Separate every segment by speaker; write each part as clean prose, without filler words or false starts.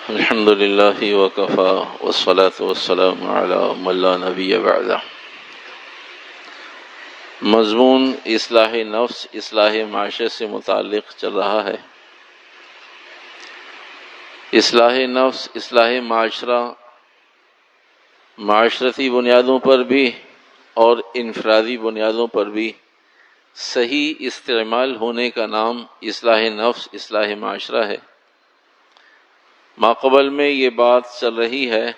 Speaker 1: الحمد للہ وکفا والصلاة والسلام علی من لا نبی بعدہ۔ مضمون اصلاح نفس، اصلاح معاشرے سے متعلق چل رہا ہے۔ اصلاح نفس، اصلاح معاشرہ معاشرتی بنیادوں پر بھی اور انفرادی بنیادوں پر بھی صحیح استعمال ہونے کا نام اصلاح نفس، اصلاح معاشرہ ہے۔ ماقبل میں یہ بات چل رہی ہے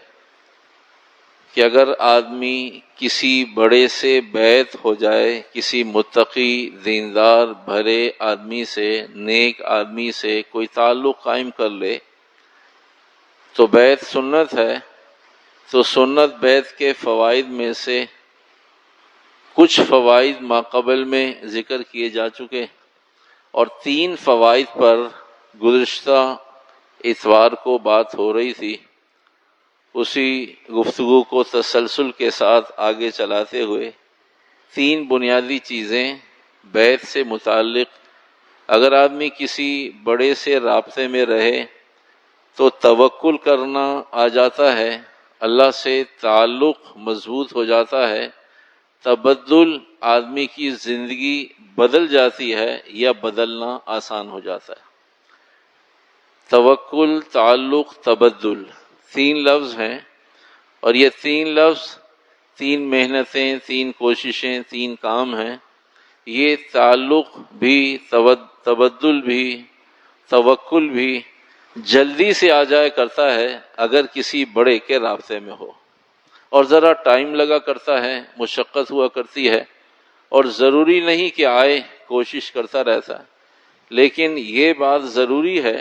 Speaker 1: کہ اگر آدمی کسی بڑے سے بیعت ہو جائے، کسی متقی دیندار بھرے آدمی سے، نیک آدمی سے کوئی تعلق قائم کر لے تو بیعت سنت ہے، تو سنت بیعت کے فوائد میں سے کچھ فوائد ماقبل میں ذکر کیے جا چکے، اور 3 فوائد پر گزشتہ اتوار کو بات ہو رہی تھی۔ اسی گفتگو کو تسلسل کے ساتھ آگے چلاتے ہوئے 3 بنیادی چیزیں بیعت سے متعلق، اگر آدمی کسی بڑے سے رابطے میں رہے تو توکل کرنا آ جاتا ہے، اللہ سے تعلق مضبوط ہو جاتا ہے، تبدل آدمی کی زندگی بدل جاتی ہے یا بدلنا آسان ہو جاتا ہے۔ توکل، تعلق، تبدل 3 لفظ ہیں، اور یہ 3 لفظ 3 محنتیں، 3 کوششیں، 3 کام ہیں۔ یہ تعلق بھی، تبدل بھی، توکل بھی جلدی سے آ جایا کرتا ہے اگر کسی بڑے کے رابطے میں ہو، اور ذرا ٹائم لگا کرتا ہے، مشقت ہوا کرتی ہے، اور ضروری نہیں کہ آئے، کوشش کرتا رہتا ہے۔ لیکن یہ بات ضروری ہے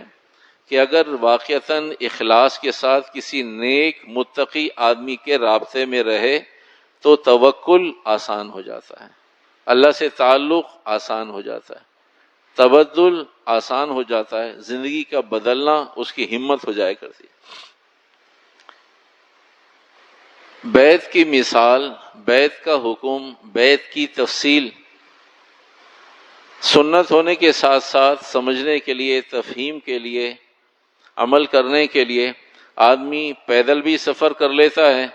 Speaker 1: کہ اگر واقعتاً اخلاص کے ساتھ کسی نیک متقی آدمی کے رابطے میں رہے تو توکل آسان ہو جاتا ہے، اللہ سے تعلق آسان ہو جاتا ہے، تبدل آسان ہو جاتا ہے، زندگی کا بدلنا اس کی ہمت ہو جایا کرتی ہے۔ بیعت کی مثال، بیعت کا حکم، بیعت کی تفصیل سنت ہونے کے ساتھ ساتھ سمجھنے کے لیے، تفہیم کے لیے، عمل کرنے کے لیے آدمی پیدل بھی سفر کر لیتا ہے،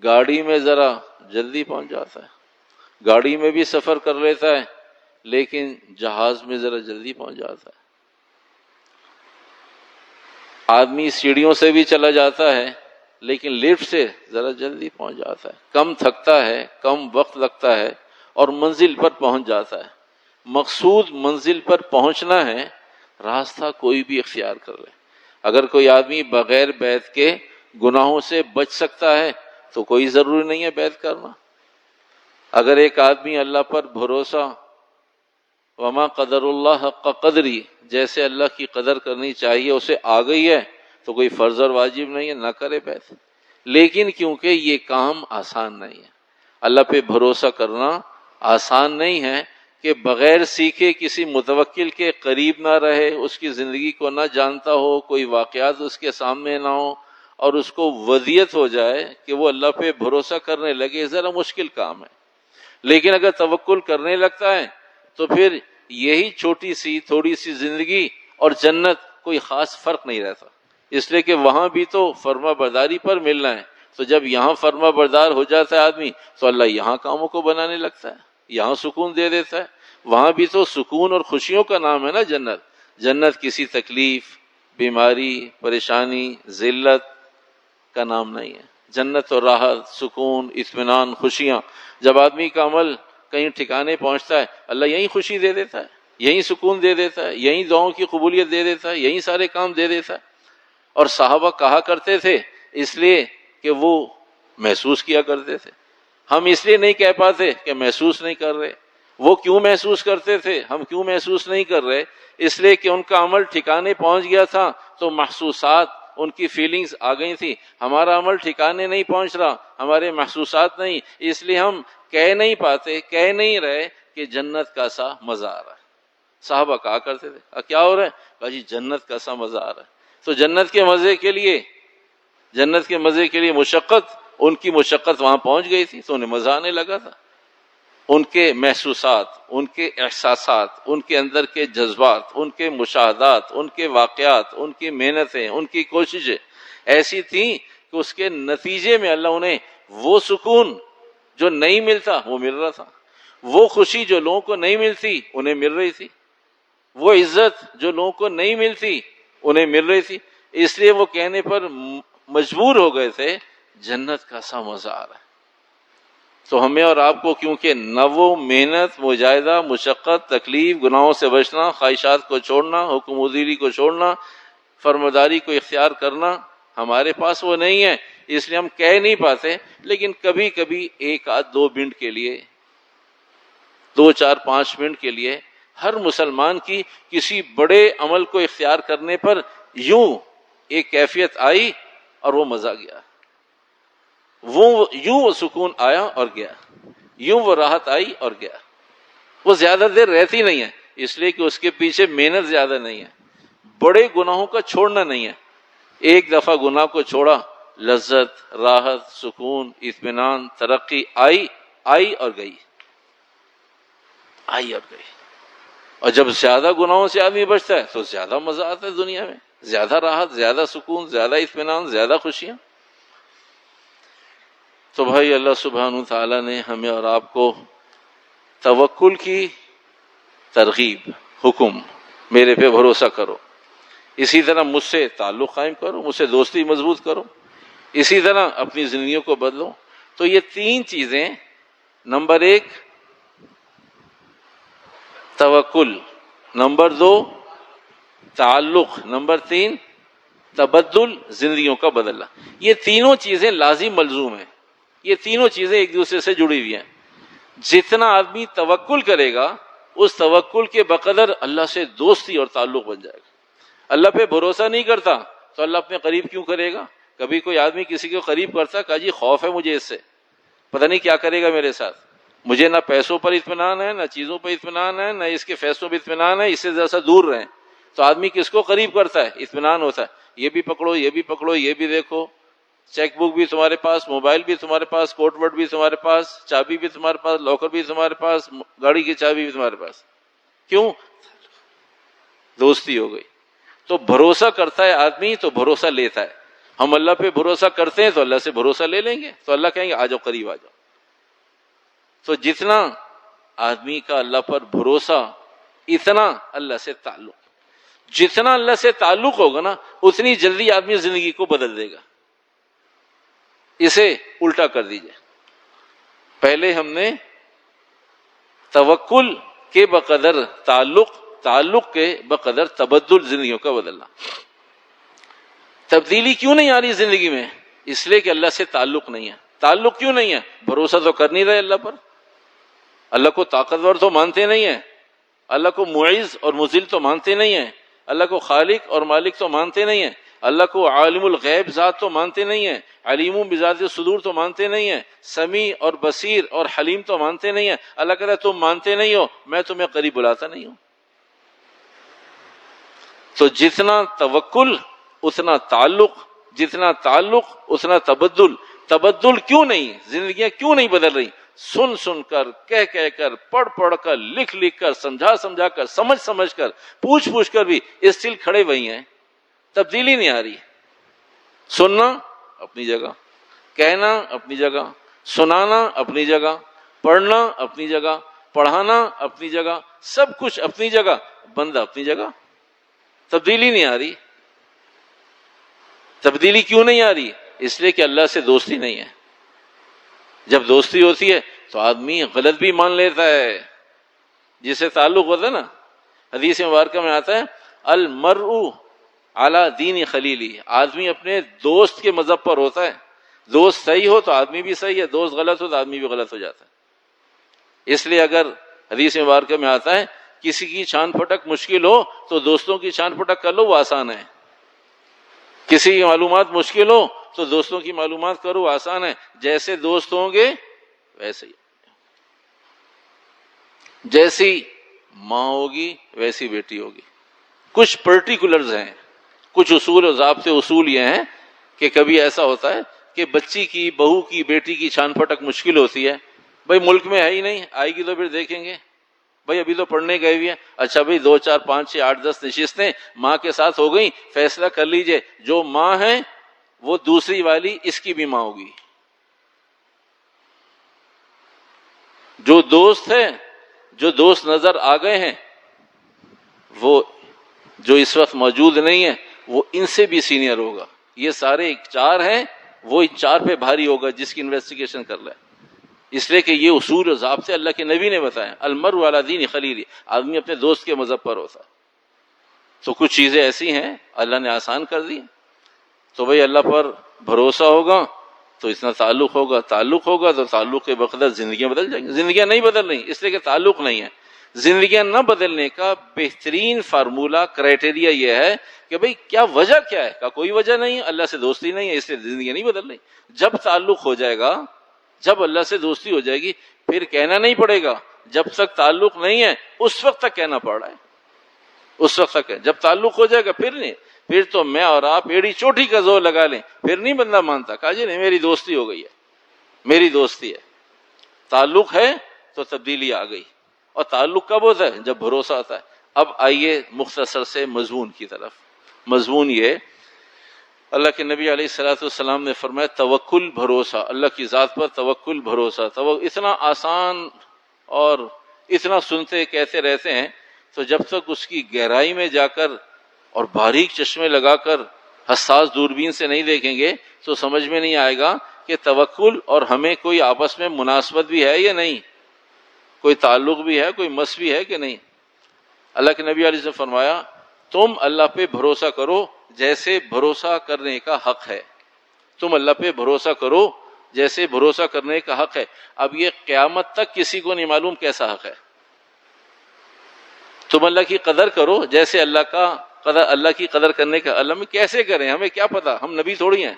Speaker 1: گاڑی میں ذرا جلدی پہنچ جاتا ہے، گاڑی میں بھی سفر کر لیتا ہے لیکن جہاز میں ذرا جلدی پہنچ جاتا ہے، آدمی سیڑھیوں سے بھی چلا جاتا ہے لیکن لفٹ سے ذرا جلدی پہنچ جاتا ہے، کم تھکتا ہے، کم وقت لگتا ہے، اور منزل پر پہنچ جاتا ہے۔ مقصود منزل پر پہنچنا ہے، راستہ کوئی بھی اختیار کر لے۔ اگر کوئی آدمی بغیر بیعت کے گناہوں سے بچ سکتا ہے تو کوئی ضروری نہیں ہے بیعت کرنا۔ اگر ایک آدمی اللہ پر بھروسہ، وما قدر اللہ حق قدری، جیسے اللہ کی قدر کرنی چاہیے اسے آ گئی ہے تو کوئی فرض اور واجب نہیں ہے، نہ کرے بیعت۔ لیکن کیونکہ یہ کام آسان نہیں ہے، اللہ پہ بھروسہ کرنا آسان نہیں ہے کہ بغیر سیکھے کسی متوکل کے قریب نہ رہے، اس کی زندگی کو نہ جانتا ہو، کوئی واقعات اس کے سامنے نہ ہو، اور اس کو وضعیت ہو جائے کہ وہ اللہ پہ بھروسہ کرنے لگے، ذرا مشکل کام ہے۔ لیکن اگر توکل کرنے لگتا ہے تو پھر یہی چھوٹی سی تھوڑی سی زندگی اور جنت کوئی خاص فرق نہیں رہتا، اس لیے کہ وہاں بھی تو فرما برداری پر ملنا ہے۔ تو جب یہاں فرما بردار ہو جاتا ہے آدمی تو اللہ یہاں کاموں کو بنانے لگتا ہے، یہاں سکون دے دیتا ہے۔ وہاں بھی تو سکون اور خوشیوں کا نام ہے نا جنت۔ جنت کسی تکلیف، بیماری، پریشانی، ذلت کا نام نہیں ہے۔ جنت اور راحت، سکون، اطمینان، خوشیاں، جب آدمی کا عمل کہیں ٹھکانے پہنچتا ہے اللہ یہیں خوشی دے دیتا ہے، یہیں سکون دے دیتا ہے، یہیں دعاؤں کی قبولیت دے دیتا ہے، یہیں سارے کام دے دیتا ہے۔ اور صحابہ کہا کرتے تھے اس لیے کہ وہ محسوس کیا کرتے تھے، ہم اس لیے نہیں کہہ پاتے کہ محسوس نہیں کر رہے۔ وہ کیوں محسوس کرتے تھے، ہم کیوں محسوس نہیں کر رہے؟ اس لیے کہ ان کا عمل ٹھکانے پہنچ گیا تھا تو محسوسات، ان کی فیلنگز آ گئی تھی۔ ہمارا عمل ٹھکانے نہیں پہنچ رہا، ہمارے محسوسات نہیں، اس لیے ہم کہہ نہیں پاتے، کہہ نہیں رہے کہ جنت کا سا مزہ آ رہا ہے۔ صحابہ کہا کرتے تھے کیا ہو رہا ہے؟ کہا جی جنت کا سا مزہ آ رہا ہے۔ تو جنت کے مزے کے لیے، جنت کے مزے کے لیے مشقت، ان کی مشقت وہاں پہنچ گئی تھی تو انہیں مزہ آنے لگا تھا۔ ان کے محسوسات، ان کے احساسات، ان کے اندر کے جذبات، ان کے مشاہدات، ان کے واقعات، ان کی محنتیں، ان کی کوششیں ایسی تھیں کہ اس کے نتیجے میں اللہ انہیں وہ سکون جو نہیں ملتا وہ مل رہا تھا، وہ خوشی جو لوگوں کو نہیں ملتی انہیں مل رہی تھی، وہ عزت جو لوگوں کو نہیں ملتی انہیں مل رہی تھی. اس لیے وہ کہنے پر مجبور ہو گئے تھے جنت کا سا مزہ آ رہا ہے. تو ہمیں اور آپ کو کیونکہ نہ وہ محنت، مجاہدہ، مشقت، تکلیف، گناہوں سے بچنا، خواہشات کو چھوڑنا، حکم ادیری کو چھوڑنا، فرمانبرداری کو اختیار کرنا ہمارے پاس وہ نہیں ہے، اس لیے ہم کہہ نہیں پاتے. لیکن کبھی کبھی 1 آدھ 2 منٹ کے لیے، 2 4 5 منٹ کے لیے ہر مسلمان کی کسی بڑے عمل کو اختیار کرنے پر یوں ایک کیفیت آئی اور وہ مزہ گیا، وہ سکون آیا اور گیا، یوں وہ راحت آئی اور گیا. وہ زیادہ دیر رہتی نہیں ہے، اس لیے کہ اس کے پیچھے محنت زیادہ نہیں ہے، بڑے گناہوں کا چھوڑنا نہیں ہے. ایک دفعہ گناہ کو چھوڑا، لذت، راحت، سکون، اطمینان، ترقی آئی اور گئی، آئی اور گئی. اور جب زیادہ گناہوں سے آدمی بچتا ہے تو زیادہ مزہ آتا ہے دنیا میں، زیادہ راحت، زیادہ سکون، زیادہ اطمینان، زیادہ خوشیاں. تو بھائی اللہ سبحانہ تعالیٰ نے ہمیں اور آپ کو توکل کی ترغیب، حکم، میرے پہ بھروسہ کرو، اسی طرح مجھ سے تعلق قائم کرو، مجھ سے دوستی مضبوط کرو، اسی طرح اپنی زندگیوں کو بدلو. تو یہ 3 چیزیں، نمبر 1 توکل، نمبر 2 تعلق، نمبر 3 تبدل، زندگیوں کا بدلنا. یہ تینوں چیزیں لازم ملزوم ہیں، یہ تینوں چیزیں ایک دوسرے سے جڑی ہوئی ہیں. جتنا آدمی توکل کرے گا اس توکل کے بقدر اللہ سے دوستی اور تعلق بن جائے گا. اللہ پہ بھروسہ نہیں کرتا تو اللہ اپنے قریب کیوں کرے گا؟ کبھی کوئی آدمی کسی کو قریب کرتا، کہا جی خوف ہے مجھے اس سے، پتہ نہیں کیا کرے گا میرے ساتھ، مجھے نہ پیسوں پر اطمینان ہے، نہ چیزوں پر اطمینان ہے، نہ اس کے فیصلوں پر اطمینان ہے، اس سے ذرا سا دور رہیں. تو آدمی کس کو قریب کرتا ہے؟ اطمینان ہوتا ہے، یہ بھی پکڑو، یہ بھی پکڑو، یہ بھی دیکھو، چیک بک بھی تمہارے پاس، موبائل بھی تمہارے پاس، کوٹ وٹ بھی تمہارے پاس، چابی بھی تمہارے پاس، لاکر بھی تمہارے پاس، گاڑی کی چابی بھی تمہارے پاس. کیوں؟ دوستی ہو گئی. تو بھروسہ کرتا ہے آدمی تو بھروسہ لیتا ہے. ہم اللہ پہ بھروسہ کرتے ہیں تو اللہ سے بھروسہ لے لیں گے، تو اللہ کہیں گے آ جاؤ، قریب آ جاؤ. تو جتنا آدمی کا اللہ پر بھروسہ اتنا اللہ سے تعلق، جتنا اللہ سے تعلق ہوگا نا اتنی جلدی آدمی زندگی کو بدل دے گا. اسے الٹا کر دیجئے، پہلے ہم نے توکل کے بقدر تعلق، تعلق کے بقدر تبدل، زندگیوں کا بدلنا. تبدیلی کیوں نہیں آ رہی زندگی میں؟ اس لیے کہ اللہ سے تعلق نہیں ہے. تعلق کیوں نہیں ہے؟ بھروسہ تو کر نہیں رہے اللہ پر، اللہ کو طاقتور تو مانتے نہیں ہیں، اللہ کو معز اور مذل تو مانتے نہیں ہیں، اللہ کو خالق اور مالک تو مانتے نہیں ہیں، اللہ کو عالم الغیب ذات تو مانتے نہیں ہیں، علیم بذات الصدور تو مانتے نہیں ہیں، سمیع اور بصیر اور حلیم تو مانتے نہیں ہیں. اللہ کہتا ہے تم مانتے نہیں ہو، میں تمہیں قریب بلاتا نہیں ہوں. تو جتنا توکل اتنا تعلق، جتنا تعلق اتنا تبدل. تبدل کیوں نہیں؟ زندگیاں کیوں نہیں بدل رہی؟ سن سن کر، کہہ کر، پڑھ پڑھ کر، لکھ کر، سمجھا کر، سمجھ کر، پوچھ کر بھی اسٹل کھڑے وہی ہیں، تبدیلی نہیں آ رہی. سننا اپنی جگہ، کہنا اپنی جگہ، سنانا اپنی جگہ، پڑھنا اپنی جگہ، پڑھانا اپنی جگہ، سب کچھ اپنی جگہ، بندہ اپنی جگہ. تبدیلی نہیں آ رہی. تبدیلی کیوں نہیں آ رہی؟ اس لیے کہ اللہ سے دوستی نہیں ہے. جب دوستی ہوتی ہے تو آدمی غلط بھی مان لیتا ہے. جس سے تعلق ہوتا ہے نا، حدیث مبارکہ میں آتا ہے المرء علی دین خلیلی، آدمی اپنے دوست کے مذہب پر ہوتا ہے. دوست صحیح ہو تو آدمی بھی صحیح ہے، دوست غلط ہو تو آدمی بھی غلط ہو جاتا ہے. اس لیے اگر حدیث مبارکہ میں آتا ہے کسی کی چھان پھٹک مشکل ہو تو دوستوں کی چھان پھٹک کر لو، وہ آسان ہے. کسی کی معلومات مشکل ہو تو دوستوں کی معلومات کرو، آسان ہے. جیسے دوست ہوں گے ویسے ہی، جیسی ماں ہوگی ویسی بیٹی ہوگی. کچھ پرٹیکولرز ہیں، کچھ اصول و ضابطے. اصول یہ ہیں کہ کبھی ایسا ہوتا ہے کہ بچی کی، بہو کی، بیٹی کی چھان پھٹک مشکل ہوتی ہے بھائی ملک میں ہے ہی نہیں، آئے گی تو پھر دیکھیں گے. بھائی ابھی تو پڑھنے گئے ہوئے ہیں. اچھا بھائی 2 4 5 6 8 10 نشستیں ماں کے ساتھ ہو گئی، فیصلہ کر لیجئے جو ماں ہے وہ دوسری والی اس کی بھی ماں ہوگی. جو دوست ہے، جو دوست نظر آ گئے ہیں، وہ جو اس وقت موجود نہیں ہے وہ ان سے بھی سینئر ہوگا. یہ سارے 4 ہیں، وہ 4 پہ بھاری ہوگا جس کی انویسٹیگیشن کر لے. اس لیے کہ یہ اصول و ضابطے اللہ کے نبی نے بتایا. المرء علی دین خلیل، آدمی اپنے دوست کے مذہب پر ہوتا ہے. تو کچھ چیزیں ایسی ہیں اللہ نے آسان کر دی. تو بھئی اللہ پر بھروسہ ہوگا تو اتنا تعلق ہوگا تو تعلق کے بقدر زندگیاں بدل جائیں گی. زندگیاں نہیں بدل رہی اس لیے کہ تعلق نہیں ہے. زندگیاں نہ بدلنے کا بہترین فارمولہ کرائٹیریا یہ ہے کہ بھئی کیا وجہ کیا ہے؟ کا کوئی وجہ نہیں ہے، اللہ سے دوستی نہیں ہے اس لیے زندگیاں نہیں بدل رہی. جب تعلق ہو جائے گا، جب اللہ سے دوستی ہو جائے گی، پھر کہنا نہیں پڑے گا. جب تک تعلق نہیں ہے اس وقت تک کہنا پڑ رہا ہے، اس وقت تک ہے. جب تعلق ہو جائے گا پھر نہیں، پھر تو میں اور آپ ایڑی چوٹی کا زور لگا لیں، پھر نہیں بندہ مانتا. کہا جی نہیں میری دوستی ہو گئی ہے، میری دوستی ہے. تعلق ہے تو تبدیلی آ گئی. اور تعلق کب ہوتا ہے؟ جب بھروسہ آتا ہے. اب آئیے مختصر سے مضمون کی طرف. مضمون یہ، اللہ کے نبی علیہ الصلوۃ والسلام نے فرمایا توکل، بھروسہ، اللہ کی ذات پر توکل، بھروسہ. اتنا آسان اور اتنا سنتے کہتے رہتے ہیں، تو جب تک اس کی گہرائی میں جا کر اور باریک چشمے لگا کر حساس دوربین سے نہیں دیکھیں گے تو سمجھ میں نہیں آئے گا کہ توکل اور ہمیں کوئی آپس میں مناسبت بھی ہے یا نہیں، کوئی تعلق بھی ہے، کوئی مس بھی ہے کہ نہیں. اللہ کے نبی علیہ السلام نے فرمایا تم اللہ پہ بھروسہ کرو جیسے بھروسہ کرنے کا حق ہے. تم اللہ پہ بھروسہ کرو جیسے بھروسہ کرنے کا حق ہے. اب یہ قیامت تک کسی کو نہیں معلوم کیسا حق ہے. تم اللہ کی قدر کرو جیسے اللہ کی قدر کرنے کا. اللہ میں کیسے کریں؟ ہمیں کیا پتا، ہم نبی تھوڑی ہیں.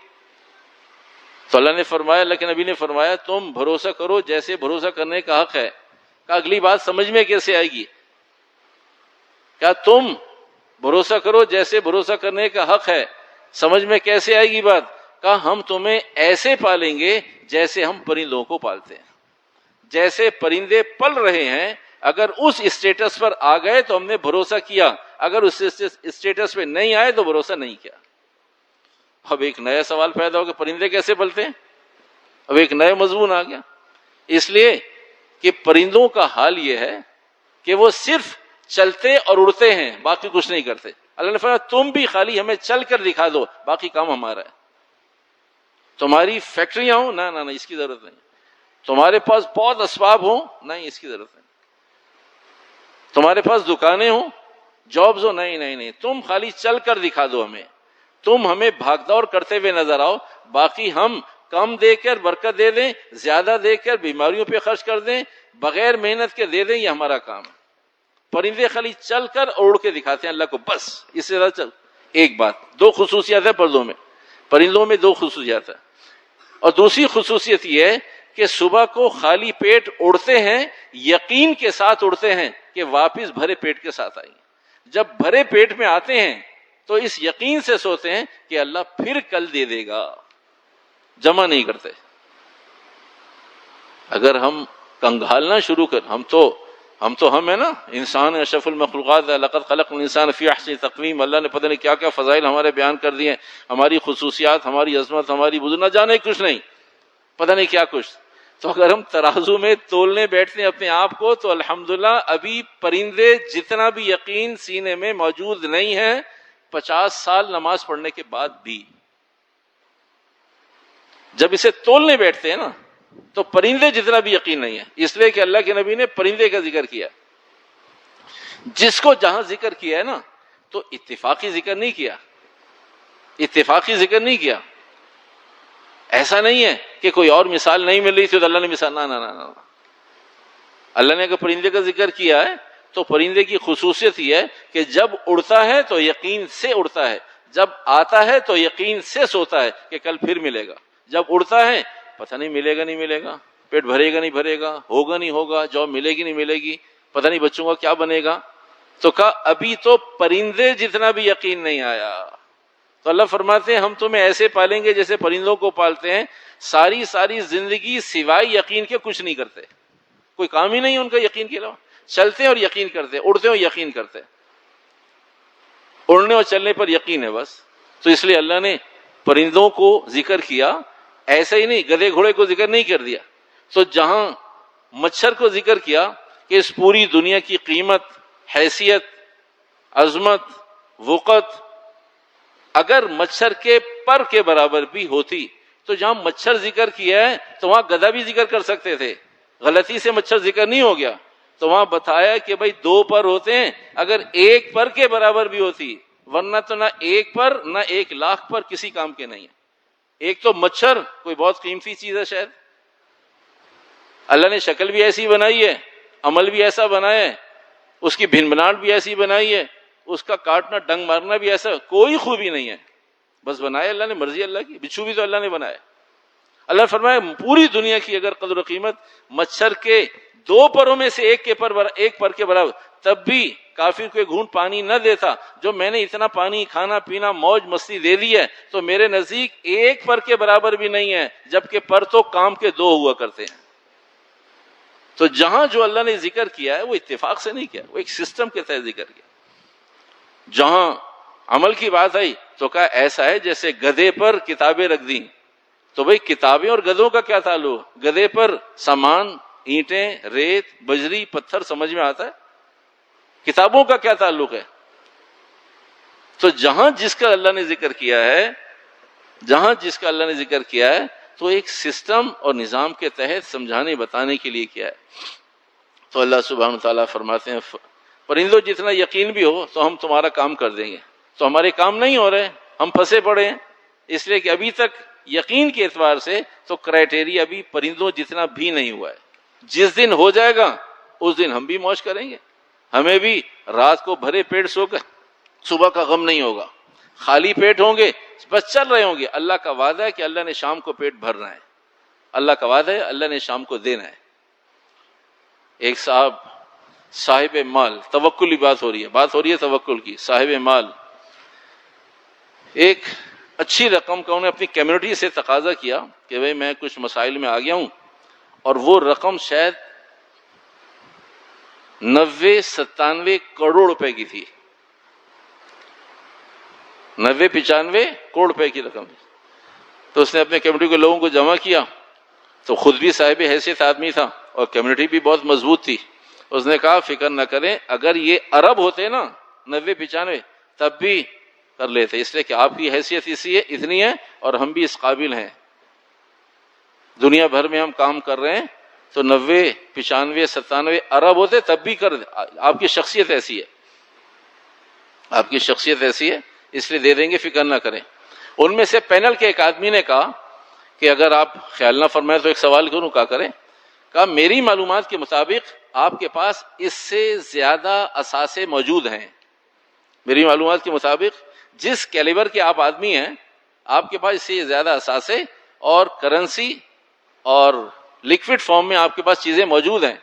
Speaker 1: تو اللہ نے فرمایا، اللہ کے نبی نے فرمایا تم بھروسہ کرو جیسے بھروسہ کرنے کا حق ہے. کہ اگلی بات سمجھ میں کیسے آئے گی؟ کیا تم بھروسہ کرو جیسے بھروسہ کرنے کا حق ہے، سمجھ میں کیسے آئے گی بات؟ کہا ہم تمہیں ایسے پالیں گے جیسے ہم پرندوں کو پالتے ہیں. جیسے پرندے پل رہے ہیں، اگر اس اسٹیٹس پر آ گئے تو ہم نے بھروسہ کیا، اگر اس اسٹیٹس پہ نہیں آئے تو بھروسہ نہیں کیا. اب ایک نیا سوال پیدا ہو کہ پرندے کیسے پلتے ہیں؟ اب ایک نئے مضمون آ گیا. اس لیے کہ پرندوں کا حال یہ ہے کہ وہ صرف چلتے اور اڑتے ہیں، باقی کچھ نہیں کرتے. اللہ نے فرمایا تم بھی خالی ہمیں چل کر دکھا دو، باقی کام ہمارا ہے. تمہاری فیکٹریاں ہوں، نہ اس کی ضرورت نہیں. تمہارے پاس بہت اسباب ہوں، نہیں اس کی ضرورت نہیں. تمہارے پاس دکانیں ہوں، جابز ہو، نہیں. تم خالی چل کر دکھا دو ہمیں. تم ہمیں بھاگ دوڑ کرتے ہوئے نظر آؤ، باقی ہم کم دے کر برکت دے دیں، زیادہ دے کر بیماریوں پہ خرچ کر دیں، بغیر محنت کے دے دیں، یہ ہمارا کام ہے. پرندے خالی چل کر اور اڑ کے دکھاتے ہیں اللہ کو، بس اس سے زیادہ چل. ایک بات، 2 خصوصیات ہے پرندوں میں 2 خصوصیات ہے. اور دوسری خصوصیت یہ ہے کہ صبح کو خالی پیٹ اڑتے ہیں، یقین کے ساتھ اڑتے ہیں کہ واپس بھرے پیٹ کے ساتھ آئیں گے. جب بھرے پیٹ میں آتے ہیں تو اس یقین سے سوتے ہیں کہ اللہ پھر کل دے دے گا، جمع نہیں کرتے. اگر ہم کنگھالنا شروع کر، ہم ہیں نا، انسان اشرف المخلوقات، لقد خلقنا الانسان فی احسن تقویم. اللہ نے پتہ نہیں کیا کیا فضائل ہمارے بیان کر دیے ہیں، ہماری خصوصیات، ہماری عظمت، ہماری بزرگ، نہ جانے کچھ نہیں، پتہ نہیں کیا کچھ. تو اگر ہم ترازو میں تولنے بیٹھتے ہیں اپنے آپ کو تو الحمدللہ ابھی پرندے جتنا بھی یقین سینے میں موجود نہیں ہے 50 سال نماز پڑھنے کے بعد بھی. جب اسے تولنے بیٹھتے ہیں نا تو پرندے جتنا بھی یقین نہیں ہے. اس لیے کہ اللہ کے نبی نے پرندے کا ذکر کیا. جس کو جہاں ذکر کیا ہے نا تو اتفاقی ذکر نہیں کیا، اتفاقی ذکر نہیں کیا. ایسا نہیں ہے کہ کوئی اور مثال نہیں مل رہی تھی تو اللہ نے مثال، نہ. اللہ نے اگر پرندے کا ذکر کیا ہے تو پرندے کی خصوصیت یہ ہے کہ جب اڑتا ہے تو یقین سے اڑتا ہے، جب آتا ہے تو یقین سے سوتا ہے کہ کل پھر ملے گا. جب اڑتا ہے پتہ نہیں ملے گا نہیں ملے گا، پیٹ بھرے گا نہیں بھرے گا، ہوگا نہیں ہوگا، جاب ملے گی نہیں ملے گی، پتہ نہیں بچوں کا کیا بنے گا. تو کہا ابھی تو پرندے جتنا بھی یقین نہیں آیا. تو اللہ فرماتے ہیں ہم تمہیں ایسے پالیں گے جیسے پرندوں کو پالتے ہیں. ساری زندگی سوائے یقین کے کچھ نہیں کرتے. کوئی کام ہی نہیں ہے ان کا یقین کے علاوہ. چلتے ہیں اور یقین کرتے ہیں, اڑتے ہیں اور یقین کرتے ہیں. اڑنے اور چلنے پر یقین ہے بس. تو اس لیے اللہ نے پرندوں کو ذکر کیا, ایسا ہی نہیں گدھے گھوڑے کو ذکر نہیں کر دیا. تو جہاں مچھر کو ذکر کیا کہ اس پوری دنیا کی قیمت, حیثیت, عظمت, وقت اگر مچھر کے پر کے برابر بھی ہوتی تو جہاں مچھر ذکر کیا ہے تو وہاں گدھا بھی ذکر کر سکتے تھے. غلطی سے مچھر ذکر نہیں ہو گیا تو وہاں بتایا کہ بھائی 2 پر ہوتے ہیں, اگر 1 پر کے برابر بھی ہوتی, ورنہ تو نہ 1 پر نہ 1,00,000 پر کسی کام کے نہیں ہے. ایک تو مچھر کوئی بہت قیمتی چیز ہے شاید, اللہ نے شکل بھی ایسی بنائی ہے, عمل بھی ایسا بنایا ہے, اس کی بھن بناٹ بھی ایسی بنائی ہے, اس کا کاٹنا ڈنگ مارنا بھی ایسا, کوئی خوبی نہیں ہے, بس بنایا اللہ نے, مرضی اللہ کی. بچھو بھی تو اللہ نے بنایا. اللہ نے فرمایا پوری دنیا کی اگر قدر و قیمت مچھر کے 2 پروں میں سے ایک پر کے برابر, تب بھی کافر کو گھونٹ پانی نہ دیتا. جو میں نے اتنا پانی, کھانا پینا, موج مستی دے دی ہے, تو میرے نزدیک 1 پر کے برابر بھی نہیں ہے, جبکہ پر تو کام کے 2 ہوا کرتے ہیں. تو جہاں جو اللہ نے ذکر کیا ہے وہ اتفاق سے نہیں کیا, وہ ایک سسٹم کے تحت ذکر کیا. جہاں عمل کی بات آئی تو کہا ایسا ہے جیسے گدھے پر کتابیں رکھ دیں. تو بھئی کتابیں اور گدھوں کا کیا تعلق؟ گدھے پر سامان, اینٹیں, ریت, بجری, پتھر سمجھ میں آتا ہے, کتابوں کا کیا تعلق ہے؟ تو جہاں جس کا اللہ نے ذکر کیا ہے, جہاں جس کا اللہ نے ذکر کیا ہے تو ایک سسٹم اور نظام کے تحت سمجھانے بتانے کے لیے کیا ہے. تو اللہ سبحانہ وتعالیٰ فرماتے ہیں پرندوں جتنا یقین بھی ہو تو ہم تمہارا کام کر دیں گے. تو ہمارے کام نہیں ہو رہے, ہم پھنسے پڑے ہیں, اس لیے کہ ابھی تک یقین کے اعتبار سے تو کرائٹیریا ابھی پرندوں جتنا بھی نہیں ہوا ہے. جس دن ہو جائے گا اس دن ہم بھی موج کریں گے, ہمیں بھی رات کو بھرے پیٹ سو کر صبح کا غم نہیں ہوگا, خالی پیٹ ہوں گے بس چل رہے ہوں گے. اللہ کا وعدہ ہے کہ اللہ نے شام کو پیٹ بھرنا ہے, اللہ کا وعدہ ہے اللہ نے شام کو دینا ہے. ایک صاحب مال, توکل کی بات ہو رہی ہے توکل کی. صاحب مال ایک اچھی رقم کا انہوں نے اپنی کمیونٹی سے تقاضا کیا کہ بھئی میں کچھ مسائل میں آ گیا ہوں, اور وہ رقم شاید 90-97 کروڑ روپے کی تھی, 90-95 کروڑ روپے کی رقم. تو اس نے اپنے کمیونٹی کے لوگوں کو جمع کیا, تو خود بھی صاحب حیثیت آدمی تھا اور کمیونٹی بھی بہت مضبوط تھی. اس نے کہا فکر نہ کریں, اگر یہ ارب ہوتے نا 90-95 تب بھی کر لیتے, اس لیے کہ آپ کی حیثیت اتنی ہے اور ہم بھی اس قابل ہیں. دنیا بھر میں ہم کام کر رہے ہیں, تو 90-95-97 ارب ہوتے تب بھی کر. آپ کی شخصیت ایسی ہے, آپ کی شخصیت ایسی ہے, اس لیے دے دیں گے, فکر نہ کریں. ان میں سے پینل کے ایک آدمی نے کہا کہ اگر آپ خیال نہ فرمائیں تو ایک سوال کروں, کہا کریں. کہا میری معلومات کے مطابق آپ کے پاس اس سے زیادہ اثاثے موجود ہیں. میری معلومات کے مطابق جس کیلیبر کے آپ آدمی ہیں, آپ کے پاس اس سے زیادہ اثاثے اور کرنسی اور لکوڈ فارم میں آپ کے پاس چیزیں موجود ہیں.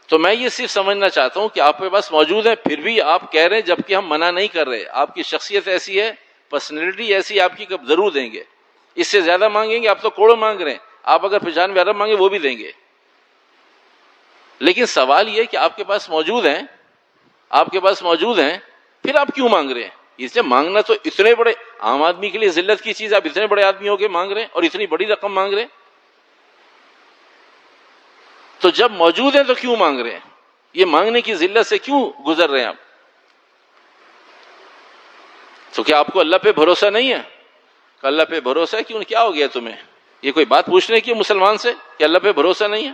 Speaker 1: تو میں یہ صرف سمجھنا چاہتا ہوں کہ آپ کے پاس موجود ہیں, پھر بھی آپ کہہ رہے ہیں جبکہ ہم منع نہیں کر رہے. آپ کی شخصیت ایسی ہے, پرسنالٹی ایسی آپ کی, کب ضرور دیں گے. اس سے زیادہ مانگیں گے, آپ تو کروڑوں مانگ رہے ہیں, آپ اگر 95 ارب مانگے وہ بھی دیں گے. لیکن سوال یہ کہ آپ کے پاس موجود ہیں, آپ کے پاس موجود ہیں, پھر آپ کیوں مانگ رہے ہیں؟ اس سے مانگنا تو اتنے بڑے عام آدمی کے لیے ذلت کی چیز, آپ اتنے بڑے آدمی ہو کے مانگ رہے ہیں اور اتنی بڑی رقم مانگ رہے ہیں. تو جب موجود ہیں تو کیوں مانگ رہے ہیں؟ یہ مانگنے کی ذلت سے کیوں گزر رہے ہیں آپ؟ تو کیا آپ کو اللہ پہ بھروسہ نہیں ہے؟ کہ اللہ پہ بھروسہ ہے, کیوں, کیا ہو گیا تمہیں؟ یہ کوئی بات پوچھنے کی مسلمان سے کہ اللہ پہ بھروسہ نہیں ہے؟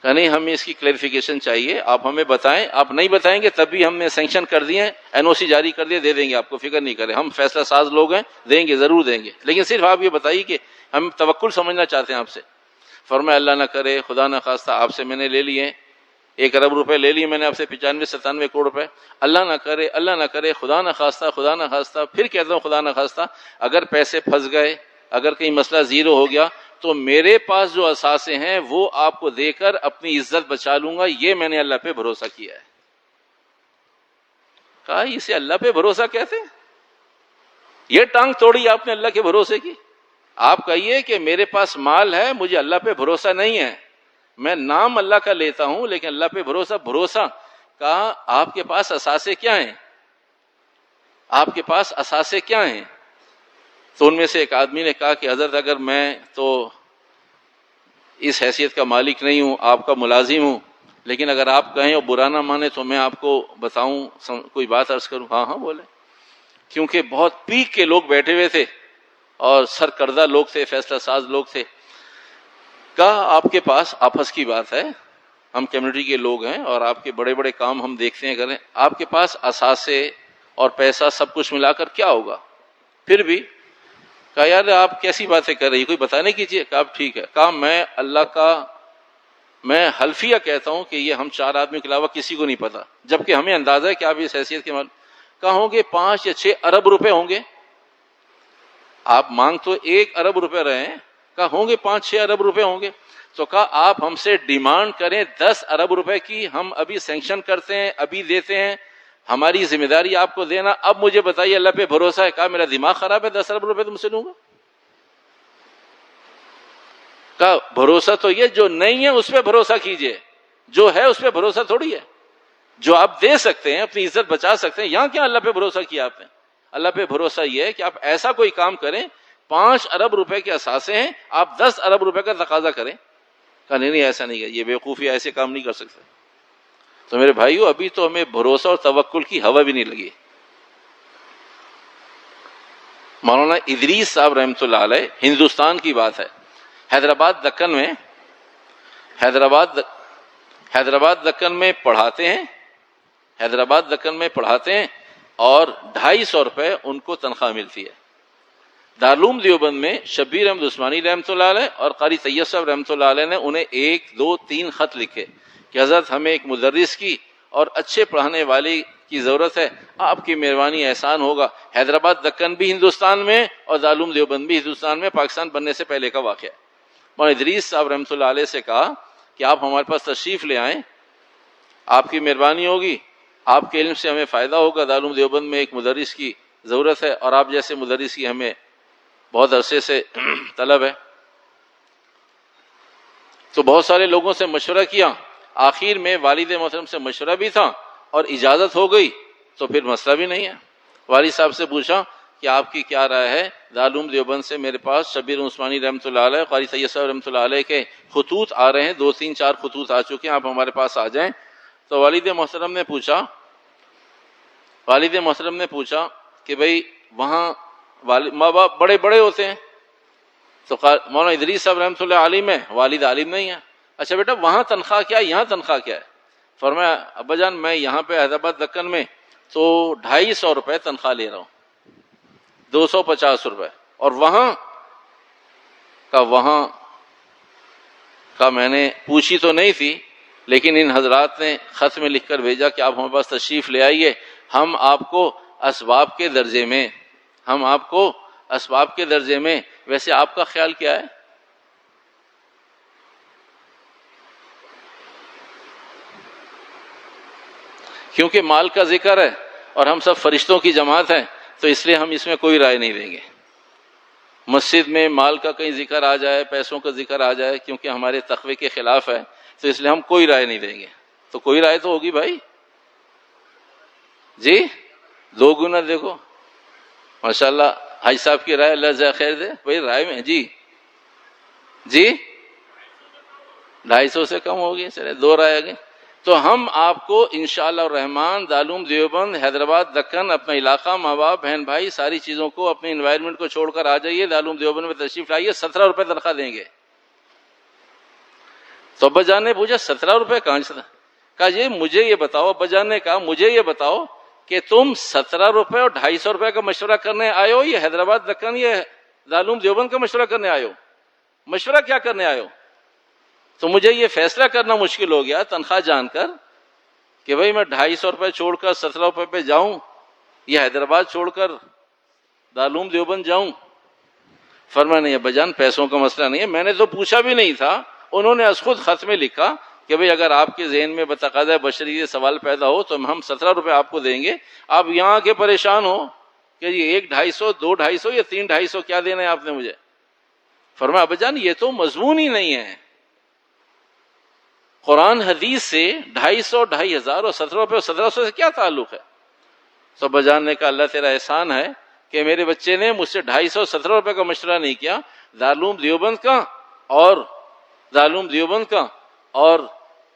Speaker 1: کہ نہیں, ہمیں اس کی کلیریفیکیشن چاہیے, آپ ہمیں بتائیں. آپ نہیں بتائیں گے تب بھی ہم نے سینکشن کر دیے, NOC جاری کر دیا, دے دیں گے آپ کو, فکر نہیں کریں. ہم فیصلہ ساز لوگ ہیں, دیں گے, ضرور دیں گے. لیکن صرف آپ یہ بتائیے کہ ہم توکل سمجھنا چاہتے ہیں آپ سے. فرمایا اللہ نہ کرے, خدا نہ خواستہ آپ سے میں نے لے لیے 1 ارب روپے, لے لیے میں نے آپ سے 95-97 کروڑ روپے. اللہ نہ کرے, اللہ نہ کرے, خدا نہ خواستہ, خدا نہ خواستہ, پھر کہتا ہوں خدا نہ خواستہ, اگر پیسے پھنس گئے, اگر کہیں مسئلہ زیرو ہو گیا, تو میرے پاس جو اثاثے ہیں وہ آپ کو دے کر اپنی عزت بچا لوں گا. یہ میں نے اللہ پہ بھروسہ کیا ہے. کہا اسے اللہ پہ بھروسہ کہتے ہیں؟ یہ ٹانگ توڑی آپ نے اللہ کے بھروسے کی. آپ کہیے کہ میرے پاس مال ہے, مجھے اللہ پہ بھروسہ نہیں ہے, میں نام اللہ کا لیتا ہوں لیکن اللہ پہ بھروسہ کہا آپ کے پاس اثاثے کیا ہیں؟ آپ کے پاس اثاثے کیا ہیں؟ تو ان میں سے ایک آدمی نے کہا کہ حضرت اگر میں تو اس حیثیت کا مالک نہیں ہوں، آپ کا ملازم ہوں، لیکن اگر آپ کہیں اور برا نہ مانے تو میں آپ کو بتاؤں، کوئی بات عرض کروں؟ ہاں ہاں بولے. کیونکہ بہت پیک کے لوگ بیٹھے ہوئے تھے اور سرکردہ لوگ تھے، فیصلہ ساز لوگ تھے. کہا آپ کے پاس آپس کی بات ہے، ہم کمیونٹی کے لوگ ہیں اور آپ کے بڑے بڑے کام ہم دیکھتے ہیں کریں، آپ کے پاس اثاثے اور پیسہ سب کچھ ملا کر کیا ہوگا؟ پھر بھی کہا یار آپ کیسی باتیں کر رہی، کوئی بتانے کیجیے. کہا ٹھیک ہے. کہا میں اللہ کا میں حلفیہ کہتا ہوں کہ یہ ہم 4 آدمیوں کے علاوہ کسی کو نہیں پتا، جبکہ ہمیں اندازہ ہے کہ آپ اس حیثیت کے مال. کہا ہوں گے 5 یا 6 ارب روپے ہوں گے. آپ مانگ تو 1 ارب روپے رہے ہیں. کہا ہوں گے 5-6 ارب روپے ہوں گے. تو کہا آپ ہم سے ڈیمانڈ کریں 10 ارب روپے کی، ہم ابھی سینکشن کرتے ہیں، ابھی دیتے ہیں، ہماری ذمہ داری آپ کو دینا. اب مجھے بتائیے اللہ پہ بھروسہ ہے. کہا میرا دماغ خراب ہے، 10 ارب روپے تم سے لوں گا؟ کہا بھروسہ تو یہ جو نہیں ہے اس پہ بھروسہ کیجئے، جو ہے اس پہ بھروسہ تھوڑی ہے. جو آپ دے سکتے ہیں، اپنی عزت بچا سکتے ہیں، یہاں کیا اللہ پہ بھروسہ کیا آپ نے؟ اللہ پہ بھروسہ یہ ہے کہ آپ ایسا کوئی کام کریں، 5 ارب روپے کے اثاثے ہیں، آپ 10 ارب روپے کا تقاضا کریں. کہا نہیں ایسا نہیں ہے، یہ بیوقوفی، ایسے کام نہیں کر سکتے. تو میرے بھائیو ابھی تو ہمیں بھروسہ اور توکل کی ہوا بھی نہیں لگی. مولانا ادریس صاحب رحمۃ اللہ علیہ، ہندوستان کی بات ہے، حیدرآباد دکن میں پڑھاتے ہیں، حیدرآباد دکن میں پڑھاتے ہیں اور 250 روپے ان کو تنخواہ ملتی ہے. دارالعلوم دیوبند میں شبیر احمد عثمانی رحمۃ اللہ علیہ اور قاری طیب صاحب رحمۃ اللہ علیہ نے انہیں 1 2 3 خط لکھے کہ حضرت ہمیں ایک مدرس کی اور اچھے پڑھانے والے کی ضرورت ہے، آپ کی مہربانی احسان ہوگا. حیدرآباد دکن بھی ہندوستان میں اور دارالعلوم دیوبند بھی ہندوستان میں، پاکستان بننے سے پہلے کا واقعہ ہے. مولانا ادریس صاحب رحمۃ اللہ علیہ سے کہا کہ آپ ہمارے پاس تشریف لے آئیں، آپ کی مہربانی ہوگی، آپ کے علم سے ہمیں فائدہ ہوگا. دارالعلوم دیوبند میں ایک مدرس کی ضرورت ہے اور آپ جیسے مدرس کی ہمیں بہت عرصے سے طلب ہے. تو بہت سارے لوگوں سے مشورہ کیا، آخر میں والد محترم سے مشورہ بھی تھا اور اجازت ہو گئی، تو پھر مسئلہ بھی نہیں ہے. والد صاحب سے پوچھا کہ آپ کی کیا رائے ہے؟ دارالعلوم دیوبند سے میرے پاس شبیر عثمانی رحمۃ اللہ علیہ، قاری طیب صاحب رحمۃ اللہ علیہ کے خطوط آ رہے ہیں، 2 3 4 خطوط آ چکے ہیں، آپ ہمارے پاس آ جائیں. تو والد محترم نے پوچھا کہ بھئی وہاں ماں باپ بڑے بڑے ہوتے ہیں. تو مولانا ادریس صاحب رحمۃ اللہ عالم ہے، والد عالم نہیں ہے. اچھا بیٹا وہاں تنخواہ کیا ہے، یہاں تنخواہ کیا ہے؟ فرمایا ابا جان میں یہاں پہ حیدرآباد دکن میں تو 250 روپے تنخواہ لے رہا ہوں، 250 روپے. اور وہاں کا میں نے پوچھی تو نہیں تھی، لیکن ان حضرات نے خط میں لکھ کر بھیجا کہ آپ ہمارے پاس تشریف لے آئیے، ہم آپ کو اسباب کے درجے میں ویسے آپ کا خیال کیا ہے؟ کیونکہ مال کا ذکر ہے اور ہم سب فرشتوں کی جماعت ہیں، تو اس لیے ہم اس میں کوئی رائے نہیں دیں گے. مسجد میں مال کا کہیں ذکر آ جائے، پیسوں کا ذکر آ جائے، کیونکہ ہمارے تقوی کے خلاف ہے، تو اس لیے ہم کوئی رائے نہیں دیں گے. تو کوئی رائے تو ہوگی بھائی جی. 2 گنا دیکھو ماشاءاللہ، حاج صاحب کی رائے اللہ جزائے خیر دے. بھائی رائے میں جی 250 سے کم ہوگی، چلے 2 رائے آگے. تو ہم آپ کو انشاءاللہ الرحمن دارالعلوم دیوبند، حیدرآباد دکن، اپنا علاقہ، ماں باپ، بہن بھائی، ساری چیزوں کو، اپنے انوائرمنٹ کو چھوڑ کر آ جائیے، دارالعلوم دیوبند میں تشریف لائیے، 17 روپے تنخواہ دیں گے. تو ابا جان نے پوچھا 17 روپے کہاں سے؟ کہا یہ مجھے یہ بتاؤ، ابا جان نے کہا مجھے یہ بتاؤ کہ تم 17 روپے اور 250 روپے کا مشورہ کرنے آئے ہو، یہ حیدرآباد دکن، یہ دارالعلوم دیوبند کا مشورہ کرنے آئے ہو؟ مشورہ کیا کرنے آئے ہو؟ تو مجھے یہ فیصلہ کرنا مشکل ہو گیا تنخواہ جان کر کہ بھئی میں 250 روپے چھوڑ کر 17 روپے پہ جاؤں، یہ حیدرآباد چھوڑ کر دارالعلوم دیوبند جاؤں. فرمایا نہیں ابا جان پیسوں کا مسئلہ نہیں ہے، میں نے تو پوچھا بھی نہیں تھا، انہوں نے از خود خط میں لکھا کہ بھئی اگر آپ کے ذہن میں بتقاضۂ بشری یہ سوال پیدا ہو تو ہم 17 روپے آپ کو دیں گے. آپ یہاں کے پریشان ہو کہ یہ 1 250 2 250 یا 3 250 کیا دینا ہے آپ نے مجھے. فرمایا ابا جان یہ تو مضمون ہی نہیں ہے. قرآن حدیث سے 250 2500 اور 1700 اور 1700 سے کیا تعلق ہے؟ تو ابا جان نے کہا اللہ تیرا احسان ہے کہ میرے بچے نے مجھ سے 250 17 روپے کا مشورہ نہیں کیا، دارالعلوم دیوبند کا اور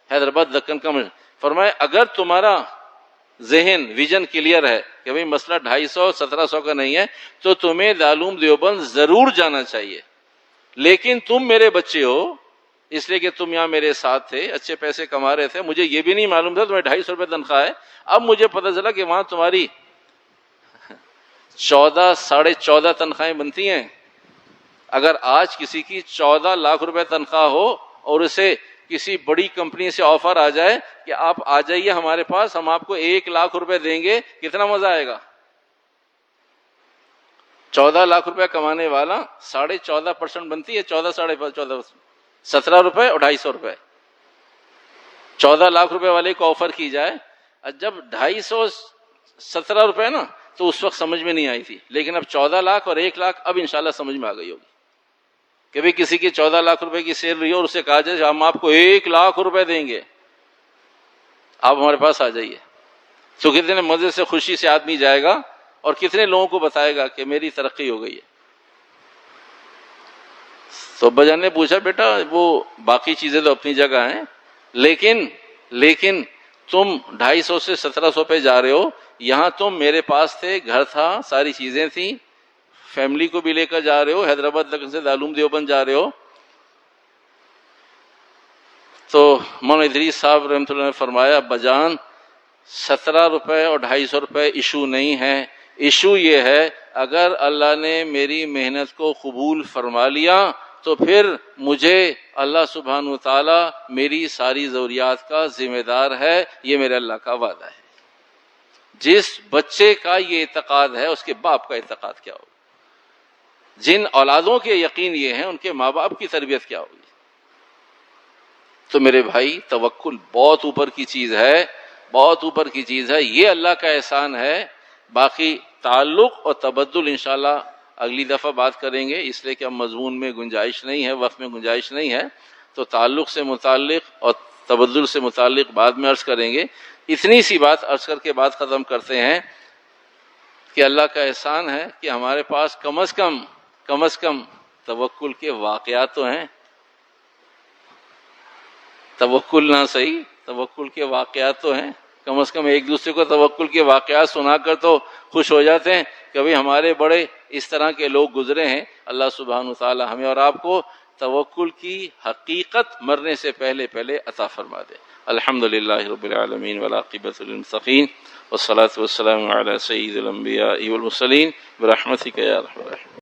Speaker 1: حیدرآباد دکن کا مشورہ. فرمایا اگر تمہارا ذہن ویژن کلیئر ہے کہ بھئی مسئلہ 250 1700 کا نہیں ہے تو تمہیں دارالعلوم دیوبند ضرور جانا چاہیے، لیکن تم میرے بچے ہو اس لیے کہ تم یہاں میرے ساتھ تھے، اچھے پیسے کما رہے تھے، مجھے یہ بھی نہیں معلوم تھا تمہیں 250 روپے تنخواہ ہے. اب مجھے پتہ چلا کہ وہاں تمہاری 14 14.5 تنخواہیں بنتی ہیں. اگر آج کسی کی 14 لاکھ روپے تنخواہ ہو اور اسے کسی بڑی کمپنی سے آفر آ جائے کہ آپ آ جائیے ہمارے پاس، ہم آپ کو 1 لاکھ روپے دیں گے، کتنا مزہ آئے گا؟ 14 لاکھ روپے کمانے والا 14.5% بنتی ہے، 14 17 روپے اور 250 روپے. 14 لاکھ روپے والے کو آفر کی جائے، جب 250 روپے نا تو اس وقت سمجھ میں نہیں آئی تھی، لیکن اب 14 لاکھ اور 1 لاکھ اب انشاءاللہ سمجھ میں آ گئی ہوگی. کہ بھی کسی کی 14 لاکھ روپے کی سیلری ہو اور اسے کہا جائے ہم آپ کو 1 لاکھ روپے دیں گے، آپ ہمارے پاس آ جائیے، تو کتنے مزے سے خوشی سے آدمی جائے گا اور کتنے لوگوں کو بتائے گا کہ میری ترقی ہو گئی ہے. تو ابا جان نے پوچھا بیٹا وہ باقی چیزیں تو اپنی جگہ ہیں، لیکن تم 250 سے 1700 پہ جا رہے ہو، یہاں تم میرے پاس تھے، گھر تھا، ساری چیزیں تھیں، فیملی کو بھی لے کر جا رہے ہو، حیدرآباد تک سے دارالعلوم دیوبند جا رہے ہو. تو مولانا ادریس صاحب رحمۃ اللہ نے فرمایا ابا جان 17 روپے اور 250 روپے ایشو نہیں ہے، ایشو یہ ہے اگر اللہ نے میری محنت کو قبول فرما لیا تو پھر مجھے اللہ سبحانہ و تعالی میری ساری ضروریات کا ذمہ دار ہے، یہ میرے اللہ کا وعدہ ہے. جس بچے کا یہ اعتقاد ہے اس کے باپ کا اعتقاد کیا ہوگا؟ جن اولادوں کے یقین یہ ہیں ان کے ماں باپ کی تربیت کیا ہوگی؟ تو میرے بھائی توکل بہت اوپر کی چیز ہے، بہت اوپر کی چیز ہے، یہ اللہ کا احسان ہے. باقی تعلق اور تبدل انشاءاللہ اگلی دفعہ بات کریں گے، اس لیے کہ اب مضمون میں گنجائش نہیں ہے، وقت میں گنجائش نہیں ہے، تو تعلق سے متعلق اور تبدل سے متعلق بعد میں عرض کریں گے. اتنی سی بات عرض کر کے بات ختم کرتے ہیں کہ اللہ کا احسان ہے کہ ہمارے پاس کم از کم توکل کے واقعات تو ہیں. توکل نہ صحیح، توکل کے واقعات تو ہیں. کم از کم ایک دوسرے کو توکل کے واقعات سنا کر تو خوش ہو جاتے ہیں. کبھی ہمارے بڑے اس طرح کے لوگ گزرے ہیں. اللہ سبحانہ وتعالی ہمیں اور آپ کو توکل کی حقیقت مرنے سے پہلے عطا فرما دے. الحمدللہ رب العالمین والعاقبۃ للمتقین والصلاۃ والسلام علی سید الانبیاء والمرسلین برحمتک یا ارحم الراحمین.